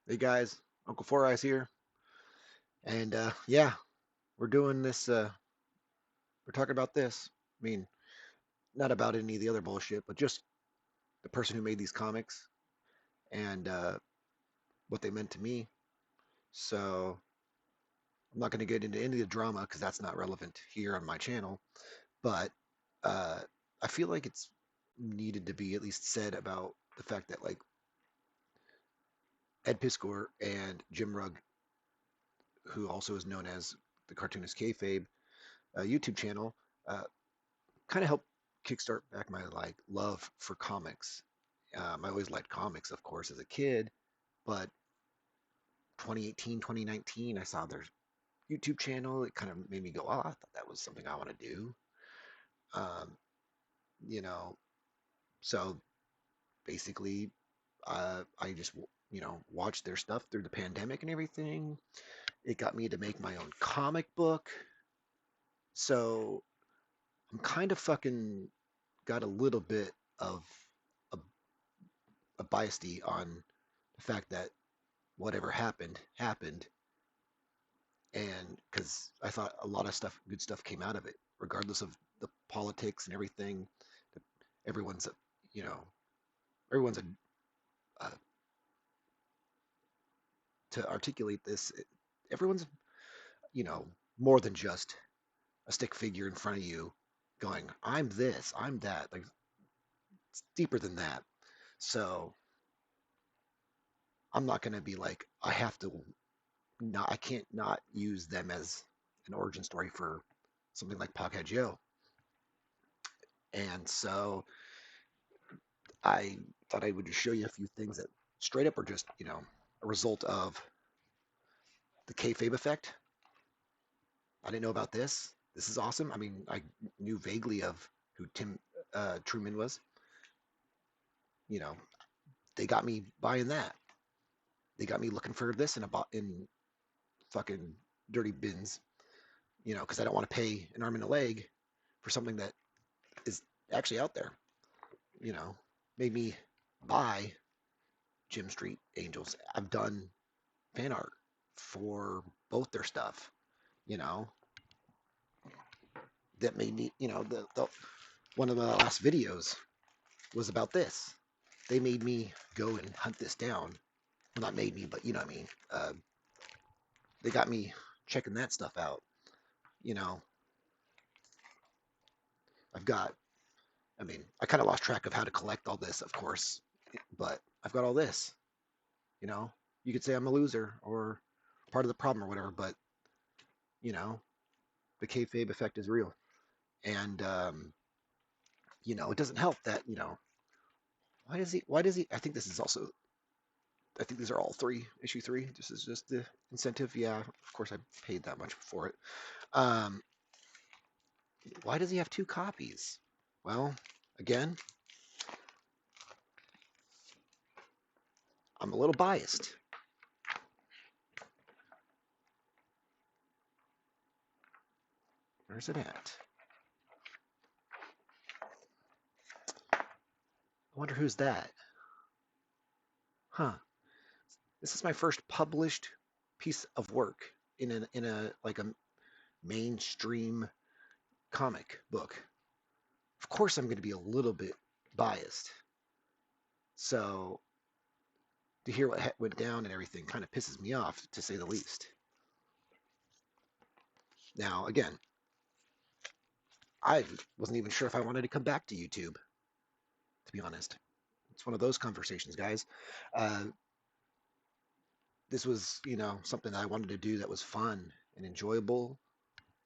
Hey guys, Uncle Four Eyes here, and yeah, we're doing this. We're talking about this. I mean, not about any of the other bullshit, but just the person who made these comics and what they meant to me. So I'm not going to get into any of the drama because that's not relevant here on my channel. But uh, I feel like it's needed to be at least said about the fact that like Ed Piskor and Jim Rugg, who also is known as the cartoonist Kayfabe YouTube channel. Uh, Kind of helped kickstart back my like love for comics. I always liked comics, of course, as a kid, but 2018, 2019, I saw their YouTube channel. It kind of made me go, "Oh, I thought that was something I want to do." Um, you know, so basically, I just watched their stuff through the pandemic and everything. It got me to make my own comic book. So I'm kind of fucking got a little bit of a, a bias on the fact that whatever happened happened, and because I thought a lot of stuff, good stuff, came out of it, regardless of the politics and everything. Everyone's a, you know, everyone's a to articulate this. Everyone's you know more than just a stick figure in front of you, going, "I'm this, I'm that." Like it's deeper than that. So I'm not gonna be like I have to not, I can't not use them as an origin story for something like Pog-head Joe. And so I thought I would just show you a few things that straight up are just, a result of the kayfabe effect. I didn't know about this. This is awesome. I mean, I knew vaguely of who Tim Truman was. You know, they got me buying that. They got me looking for this in fucking dirty bins. Because I don't want to pay an arm and a leg for something that is actually out there. You know, made me buy Jim Street Angels. I've done fan art for both their stuff. You know, that made me, the one of the last videos was about this. They made me go and hunt this down. Well, not made me, but you know what I mean. They got me checking that stuff out. You know, I've got, I mean, I kind of lost track of how to collect all this, of course, but I've got all this. You know, you could say I'm a loser or part of the problem or whatever, but, you know, the kayfabe effect is real. And, it doesn't help that, why does he, I think this is also I think these are all three, issue three. This is just the incentive. Yeah, of course I paid that much for it. Um, why does he have two copies? Well, again, I'm a little biased. Where's it at? I wonder who's that. Huh. This is my first published piece of work in a like a mainstream comic book. Of course I'm going to be a little bit biased. So to hear what went down and everything kind of pisses me off, to say the least. Now, again, I wasn't even sure if I wanted to come back to YouTube, to be honest. It's one of those conversations, guys. Uh, this was, something that I wanted to do that was fun and enjoyable.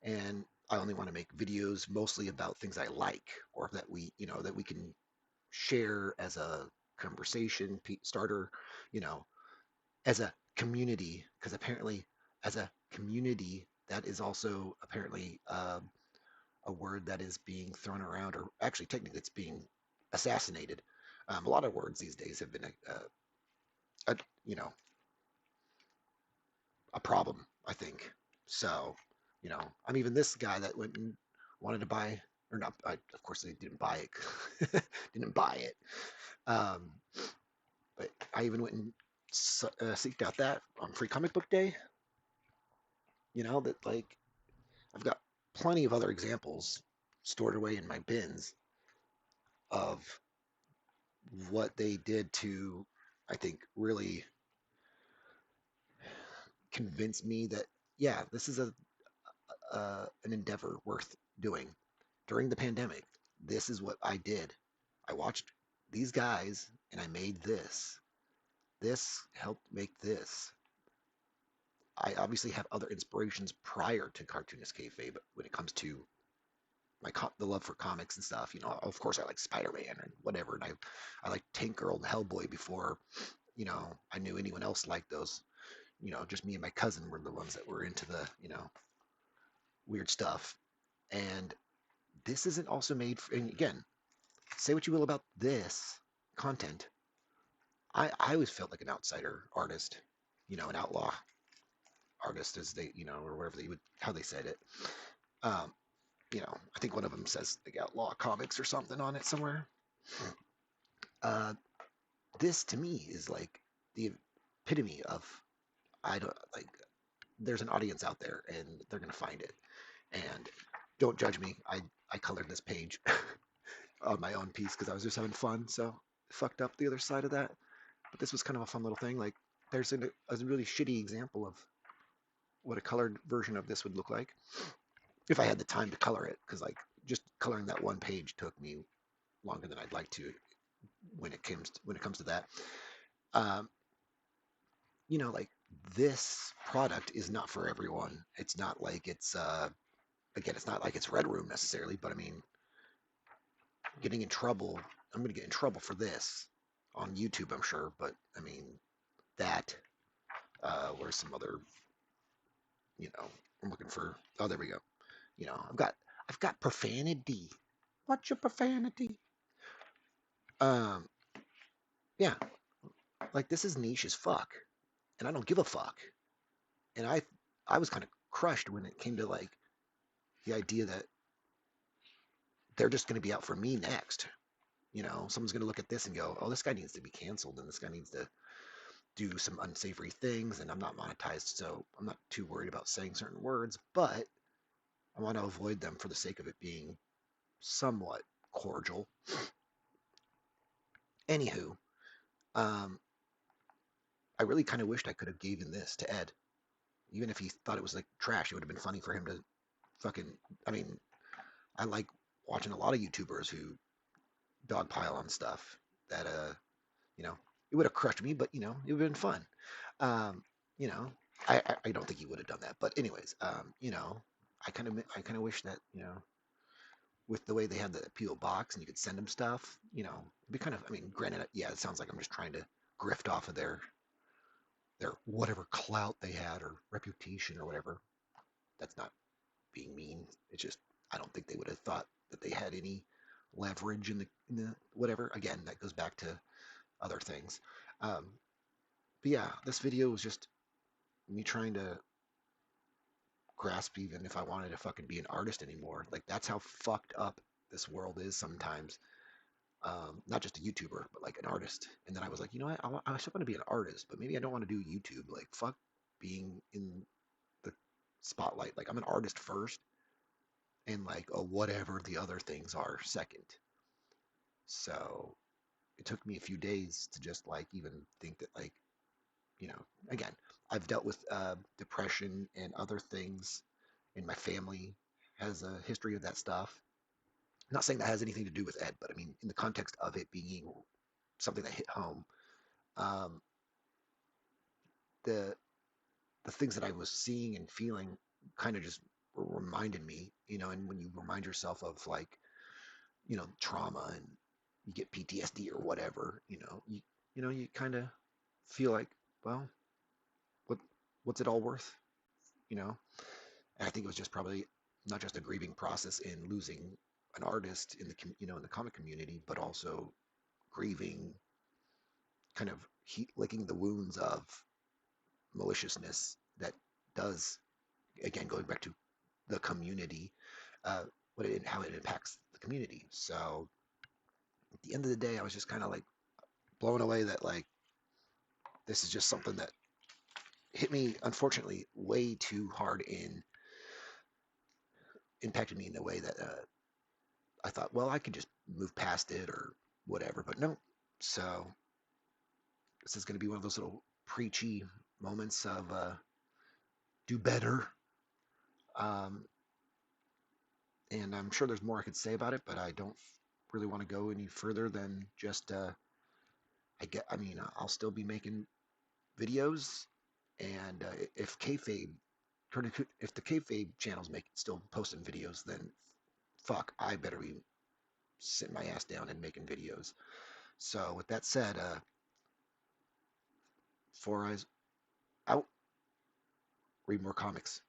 And I only want to make videos mostly about things I like, or that we can share as a conversation starter, you know, as a community. Because apparently, as a community, that is also apparently a word that is being thrown around, or actually, technically, it's being assassinated. A lot of words these days have been a you know a problem, I think. So, I'm even this guy that went and wanted to buy, or not. Of course, they didn't buy it. Didn't buy it. Um, but I even went and seeked out that on Free Comic Book Day. That like I've got plenty of other examples stored away in my bins of what they did to, I think, really convince me that, yeah, this is an endeavor worth doing. During the pandemic, this is what I did. I watched these guys and I made this. This helped make this. I obviously have other inspirations prior to Cartoonist Kayfabe when it comes to the love for comics and stuff. Of course, I like Spider-Man and whatever, and I like Tank Girl and Hellboy before I knew anyone else liked those. Just me and my cousin were the ones that were into the weird stuff. And this isn't also made for, and again, say what you will about this content. I always felt like an outsider artist, an outlaw artist, as they, or whatever they would, how they said it. Um, I think one of them says like outlaw comics or something on it somewhere. Uh, this to me is like the epitome of, I don't like, there's an audience out there and they're gonna find it. And don't judge me. I colored this page on my own piece because I was just having fun. So fucked up the other side of that. But this was kind of a fun little thing. Like there's a really shitty example of what a colored version of this would look like if I had the time to color it. Because like just coloring that one page took me longer than I'd like to when it comes to that. Um, like this product is not for everyone. It's not like it's again, it's not like it's Red Room necessarily, but I mean, getting in trouble. I'm going to get in trouble for this on YouTube, I'm sure. But I mean, that where's some other, I'm looking for. Oh, there we go. I've got profanity. What's your profanity? Um, yeah, like this is niche as fuck, and I don't give a fuck. And I was kind of crushed when it came to like the idea that they're just going to be out for me next. Someone's going to look at this and go, "Oh, this guy needs to be canceled, and this guy needs to do some unsavory things." And I'm not monetized, so I'm not too worried about saying certain words, but I want to avoid them for the sake of it being somewhat cordial. Anywho, um, I really kind of wished I could have given this to Ed, even if he thought it was like trash. It would have been funny for him to fucking. I mean, I like watching a lot of YouTubers who dogpile on stuff that you know, it would have crushed me, but it would have been fun. Um, you know, I don't think he would have done that, but anyways, I kind of wish that with the way they had the PO box and you could send them stuff, it'd be kind of. I mean, granted, yeah, it sounds like I'm just trying to grift off of their whatever clout they had or reputation or whatever. That's not being mean. It's just I don't think they would have thought that they had any leverage in the whatever. Again, that goes back to other things. Um, but yeah, this video was just me trying to grasp even if I wanted to fucking be an artist anymore. Like that's how fucked up this world is sometimes. Not just a YouTuber, but like an artist. And then I was like, you know what? I still want to be an artist, but maybe I don't want to do YouTube. Like fuck being in the spotlight. Like I'm an artist first, and like whatever the other things are second. So it took me a few days to just like even think that like again, I've dealt with depression and other things, and my family has a history of that stuff. I'm not saying that has anything to do with Ed, but I mean, in the context of it being something that hit home, um, the the things that I was seeing and feeling kind of just reminded me, and when you remind yourself of like, trauma and you get PTSD or whatever, you kind of feel like, well, what what's it all worth, you know? And I think it was just probably not just a grieving process in losing an artist in the comic community, but also grieving, kind of heat licking the wounds of maliciousness that does, again, going back to the community, uh, how it impacts the community. So at the end of the day, I was just kind of like blown away that like this is just something that hit me, unfortunately, way too hard and impacted me in a way that I thought, well, I could just move past it or whatever, but no. So this is going to be one of those little preachy moments of do better. Um, and I'm sure there's more I could say about it, but I don't really want to go any further than just I mean, I'll still be making videos, and if the kayfabe channel's making still posting videos, then fuck, I better be sitting my ass down and making videos. So with that said, 4 eyes out. Read more comics.